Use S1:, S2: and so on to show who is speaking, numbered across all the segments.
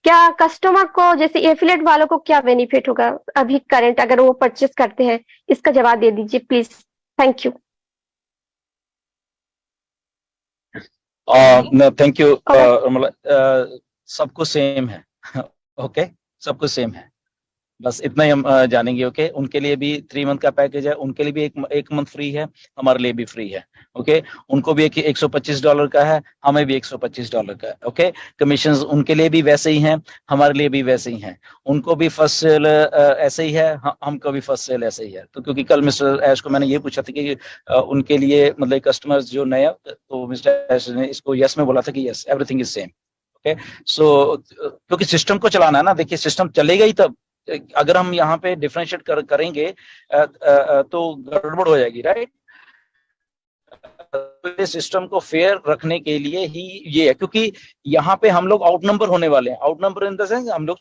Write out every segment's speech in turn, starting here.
S1: क्या कस्टमर को, जैसे एफिलेट वालों को क्या बेनिफिट होगा अभी करंट, अगर वो परचेस करते हैं? इसका जवाब दे दीजिए please. Thank you.
S2: Thank you.
S1: और
S2: मतलब सबको सेम है। ओके, सबको सेम है, बस इतना ही हम जानेंगे। ओके, उनके लिए भी 3 मंथ का पैकेज है, उनके लिए भी एक मंथ फ्री है, हमारे लिए भी फ्री है। ओके, उनको भी $125 का है, हमें भी $125 का है। ओके, कमीशन उनके लिए भी वैसे ही हैं, हमारे लिए भी वैसे ही हैं। उनको भी फर्स्ट सेल ऐसे ही है, हमको भी फर्स्ट सेल ऐसे ही है। तो क्योंकि कल मिस्टर ऐश को मैंने ये पूछा था कि उनके लिए मतलब कस्टमर्स जो नया, तो मिस्टर ऐश ने इसको यस में बोला था कि yes, everything is same. Okay, so क्योंकि सिस्टम को चलाना है ना, देखिए सिस्टम चलेगा ही तब। अगर हम यहाँ पे डिफरेंशिएट करेंगे तो गड़बड़ हो जाएगी, राइट। सिस्टम को फेयर रखने के लिए ही ये है, क्योंकि यहाँ पे हम लोग आउट नंबर होने वाले हैं। Out number in the sense हम लोग,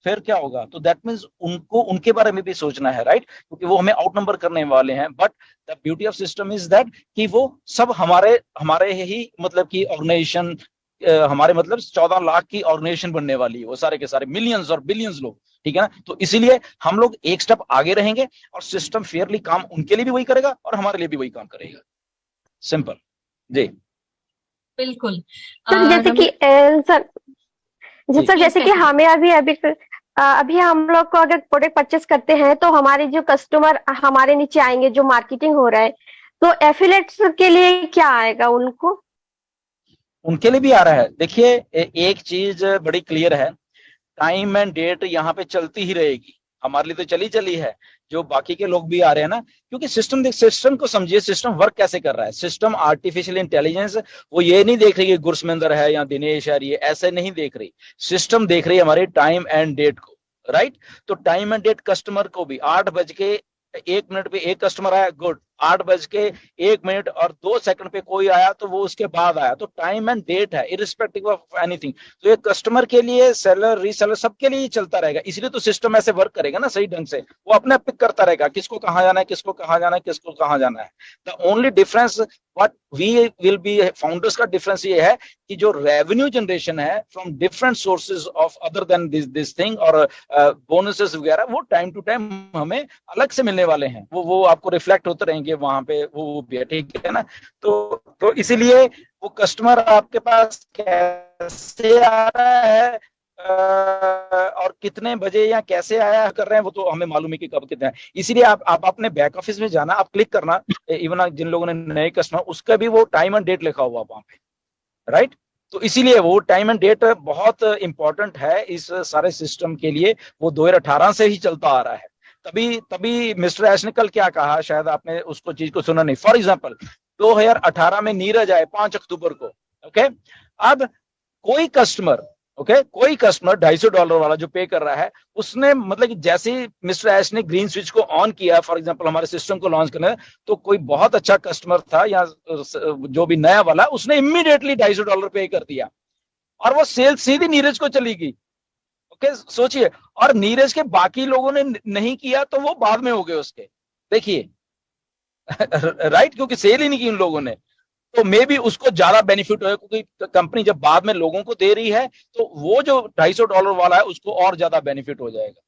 S2: फिर क्या होगा? तो दैट मीन्स उनको उनके बारे में भी सोचना है, राइट, क्योंकि वो हमें आउट नंबर करने वाले हैं। But the beauty of system is that कि वो सब हमारे हमारे ही मतलब की ऑर्गेनाइजेशन, हमारे मतलब 14 लाख की ऑर्गेनाइजेशन बनने वाली है, वो सारे के सारे मिलियंस और बिलियंस लोग, ठीक है ना। तो इसीलिए हम लोग एक स्टेप आगे रहेंगे और सिस्टम फेयरली काम उनके लिए भी वही करेगा और हमारे लिए भी वही काम करेगा। सिंपल जी।
S3: बिल्कुल।
S1: सर जैसे कि सर जी
S2: जी
S1: सर, जैसे कि हमें अभी अभी अभी हम लोग को अगर प्रोडक्ट परचेस करते हैं तो हमारे जो कस्टमर हमारे नीचे आएंगे, जो मार्केटिंग हो रहा है, तो एफिलेट्स के लिए क्या आएगा उनको?
S2: उनके लिए भी आ रहा है। देखिए एक चीज बड़ी क्लियर है, टाइम एंड डेट यहाँ पे चलती ही रहेगी। हमारे लिए तो चली चली है, जो बाकी के लोग भी आ रहे हैं ना, क्योंकि सिस्टम, देख सिस्टम को समझिए, सिस्टम वर्क कैसे कर रहा है। सिस्टम आर्टिफिशियल इंटेलिजेंस वो ये नहीं देख रही है गुरसमेंदर है या दिनेश है, ये ऐसे नहीं देख रही। सिस्टम देख रही है हमारे टाइम एंड डेट को, राइट। तो टाइम एंड डेट कस्टमर को भी 8:01 पे एक कस्टमर आया, गुड। 8:01 और 2 सेकंड पे कोई आया तो वो उसके बाद आया। तो टाइम एंड डेट है, इरिस्पेक्टिव ऑफ एनीथिंग। तो ये कस्टमर के लिए, सेलर रीसेलर सबके लिए चलता रहेगा। इसलिए तो सिस्टम ऐसे वर्क करेगा ना सही ढंग से, वो अपने पिक करता रहेगा किसको कहाँ जाना है, किसको कहाँ जाना है, किसको कहाँ जाना है। The only difference what we will be, founders का डिफरेंस ये है कि जो रेवेन्यू जनरेशन है from different sources of other than this thing और बोनसेस वगैरह, वो टाइम टू टाइम हमें अलग से मिलने वाले हैं। वो आपको रिफ्लेक्ट होते रहेंगे वहां पे, वो भी है, ठीक है ना। तो इसीलिए वो कस्टमर आपके पास कैसे आ रहा है और कितने बजे या कैसे आया कर रहे हैं, वो तो हमें मालूम है कि कब कितना है। इसीलिए आप अपने बैक ऑफिस में जाना, आप क्लिक करना, इवन जिन लोगों ने नए कस्टमर, उसका भी वो टाइम एंड डेट लिखा हुआ वहां पे, राइट। तो इसीलिए वो टाइम एंड डेट बहुत इंपॉर्टेंट है इस सारे सिस्टम के लिए। वो 2018 से ही चलता आ रहा है। तभी तभी मिस्टर ऐश ने कल क्या कहा, शायद आपने उसको चीज को सुना नहीं। फॉर एग्जाम्पल 2018 में नीरज आए 5 अक्टूबर को, ओके। अब कोई कस्टमर, ओके, कोई कस्टमर $250 वाला जो पे कर रहा है, उसने मतलब कि जैसे ही मिस्टर ऐश ने ग्रीन स्विच को ऑन किया, फॉर एग्जांपल हमारे सिस्टम को लॉन्च करने, तो कोई बहुत अच्छा कस्टमर था या जो भी नया वाला, उसने इमीडिएटली $250 पे कर दिया और वो सेल सीधी नीरज को चली गई। ओके, सोचिए। और नीरज के बाकी लोगों ने नहीं किया तो वो बाद में हो गए उसके, देखिए। राइट, क्योंकि सेल ही नहीं की उन लोगों ने। तो मे भी उसको ज्यादा बेनिफिट होगा, क्योंकि कंपनी जब बाद में लोगों को दे रही है तो वो जो $250 वाला है उसको और ज्यादा बेनिफिट हो जाएगा।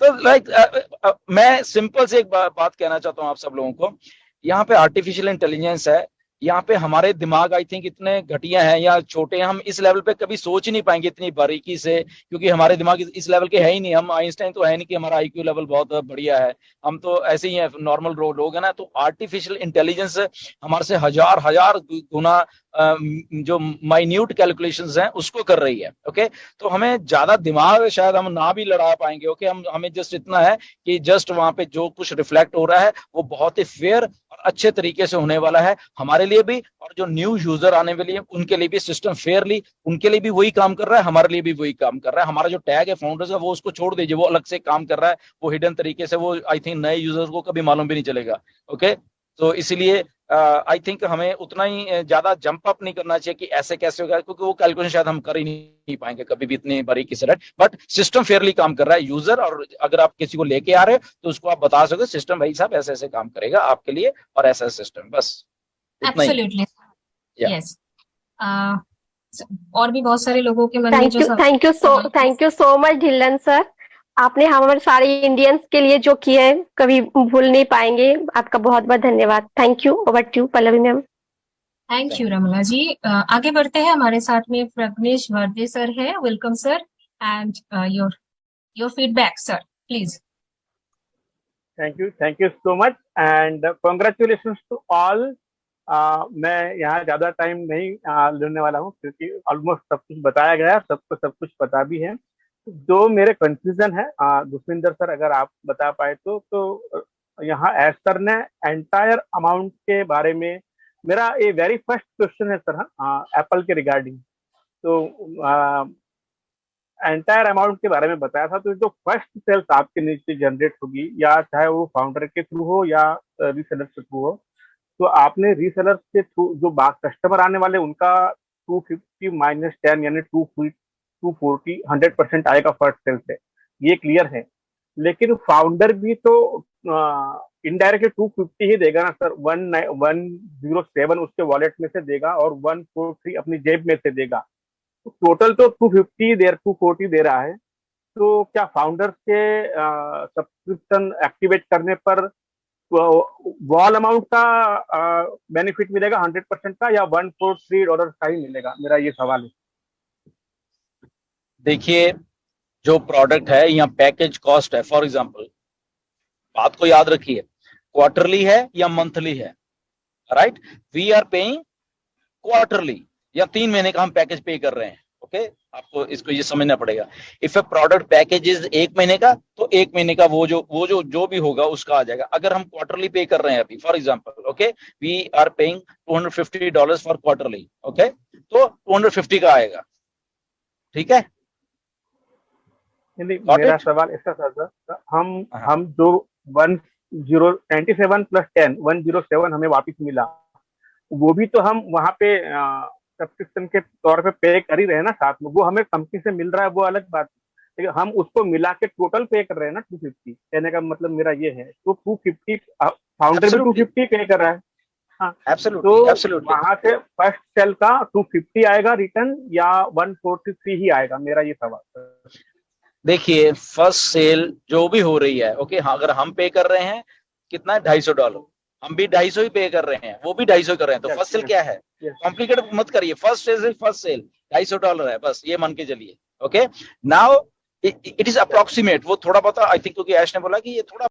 S2: तो मैं सिंपल से एक बात कहना चाहता हूं आप सब लोगों को। यहाँ पे आर्टिफिशियल इंटेलिजेंस है, यहाँ पे हमारे दिमाग आई थिंक इतने घटिया हैं या छोटे हैं, हम इस लेवल पे कभी सोच ही नहीं पाएंगे इतनी बारीकी से, क्योंकि हमारे दिमाग इस लेवल के है ही नहीं। हम आइंस्टाइन तो है नहीं कि हमारा आईक्यू लेवल बहुत बढ़िया है, हम तो ऐसे ही हैं, नॉर्मल लोग है ना। तो आर्टिफिशियल इंटेलिजेंस हमारे से हजार हजार गुना जो माइन्यूट कैलकुलेशंस हैं उसको कर रही है। ओके, तो हमें ज्यादा दिमाग शायद हम ना भी लड़ा पाएंगे। ओके, हमें जस्ट इतना है कि जस्ट वहां पे जो कुछ रिफ्लेक्ट हो रहा है वो बहुत ही फेयर और अच्छे तरीके से होने वाला है हमारे लिए भी, और जो न्यू यूजर आने वाले हैं उनके लिए भी सिस्टम फेयरली, उनके लिए भी वही काम कर रहा है, हमारे लिए भी वही काम कर रहा है। हमारा जो टैग है फाउंडर्स का, वो उसको छोड़ दीजिए, वो अलग से काम कर रहा है, वो हिडन तरीके से, वो आई थिंक नए यूजर्स को कभी मालूम भी नहीं चलेगा। ओके, तो इसीलिए आई थिंक हमें उतना ही ज्यादा जंप अप नहीं करना चाहिए कि ऐसे कैसे होगा, क्योंकि वो कैलकुलेशन शायद हम कर ही नहीं पाएंगे कभी भी इतनी बारीकी से। बट सिस्टम फेयरली काम कर रहा है यूजर, और अगर आप किसी को लेके आ रहे हो तो उसको आप बता सको सिस्टम भाई साहब ऐसे ऐसे काम करेगा आपके लिए, और ऐसा सिस्टम, बस इतना ही।
S3: Absolutely, yes. और भी बहुत सारे लोगों के मन में जो सवाल
S1: thank you so much Dhillon sir. आपने हमारे सारे इंडियंस के लिए जो किया है कभी भूल नहीं पाएंगे। आपका बहुत बहुत धन्यवाद। Thank you. Over to Pallavi ma'am.
S3: Thank you Ramla ji. आगे बढ़ते हैं, हमारे साथ में प्रज्ञेश वर्दे सर है। Welcome sir, and your feedback sir please.
S4: Thank you so much and congratulation to all. मैं यहाँ ज्यादा टाइम नहीं लेने वाला हूँ क्योंकि ऑलमोस्ट सब कुछ बताया गया है, सबको सब कुछ पता भी है। जो मेरे कंफ्यूजन है दुष्मिंदर सर अगर आप बता पाए तो यहाँ एस सर ने एंटायर अमाउंट के बारे में, मेरा ये वेरी फर्स्ट क्वेश्चन है सर एप्पल के रिगार्डिंग। तो एंटायर अमाउंट के बारे में बताया था, तो जो फर्स्ट सेल्स आपके नीचे जनरेट होगी या चाहे वो फाउंडर के थ्रू हो या रीसेलर के थ्रू हो, तो आपने रीसेलर के थ्रू जो कस्टमर आने वाले उनका 250 माइनस 10 यानी 240 100% आएगा फर्स्ट सेल से, ये क्लियर है। लेकिन फाउंडर भी तो इनडायरेक्टली 250 ही देगा ना सर। 107 उसके वॉलेट में से देगा और 143 अपनी जेब में से देगा, तो टोटल तो 240 दे रहा है। तो क्या फाउंडर्स के सब्सक्रिप्शन एक्टिवेट करने पर वॉल अमाउंट का बेनिफिट मिलेगा 100% का या $143 का ही मिलेगा? मेरा ये सवाल है।
S2: देखिए, जो प्रोडक्ट है या पैकेज कॉस्ट है, फॉर एग्जांपल बात को याद रखिए, क्वार्टरली है या मंथली है, right? We are paying quarterly या 3 महीने का हम पैकेज पे कर रहे हैं। ओके, आपको इसको ये समझना पड़ेगा। If A product package is 1 महीने का, तो 1 महीने का वो जो भी होगा उसका आ जाएगा। अगर हम क्वार्टरली पे कर रहे हैं अभी, for example, okay, we are paying $250 for quarterly, okay, तो 250 का आएगा। ठीक है,
S4: नहीं, मेरा सवाल ऐसा था सर, हम जो 97 प्लस 10 107 हमें वापस मिला, वो भी तो हम वहां पे सब्सक्रिप्शन के तौर पे कर ही रहे हैं ना साथ में। वो हमें कंपनी से मिल रहा है, वो अलग बात है, लेकिन हम उसको मिला के टोटल पे कर रहे हैं ना 250। कहने का मतलब मेरा ये है, तो 250 फाउंडर भी 250 पे कर रहा है। हाँ, तो वहां से फर्स्ट सेल का 250 आएगा रिटर्न या 143 ही आएगा? मेरा ये सवाल।
S2: देखिए, फर्स्ट सेल जो भी हो रही है, ओके, हाँ, अगर हम पे कर रहे हैं कितना है, $250, हम भी 250 ही पे कर रहे हैं, वो भी 250 कर रहे हैं, तो फर्स्ट सेल क्या है? कॉम्प्लिकेट मत करिए, फर्स्ट सेल $250 है, बस ये मान के चलिए। Okay, now it is approximate, वो थोड़ा बहुत आई थिंक, क्योंकि ऐश ने बोला कि ये थोड़ा